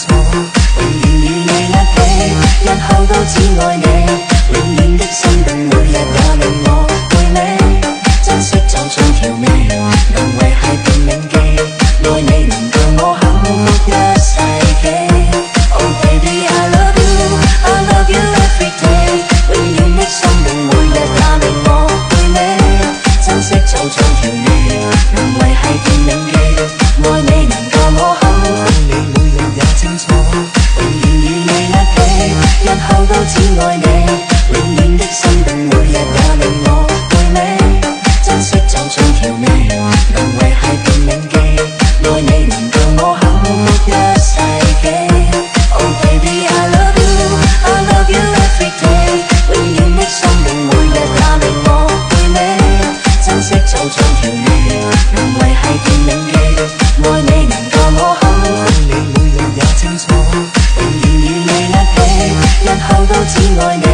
楚，永遠與你一起，日後都只愛你，永遠的心動每日也令我回味，珍惜就像調味，能維繫便銘記，愛你能讓我幸福一世紀。Oh baby I love you every day， 永遠的心動每日也令我回味，珍惜就像調味，能維繫便銘記，愛你能讓我幸福你每日也清楚，永遠與你一起，日後都只愛你，永遠的心動每日也令我回味，珍惜就像調味，能維繫便銘記，愛你能讓我幸福一世紀。Oh baby I love you every day， 永遠的心動每日也令我回味，珍惜就像調味，能維繫便銘記，愛你能讓我幸福你每日也清楚，永遠與你一起，日後都只愛你。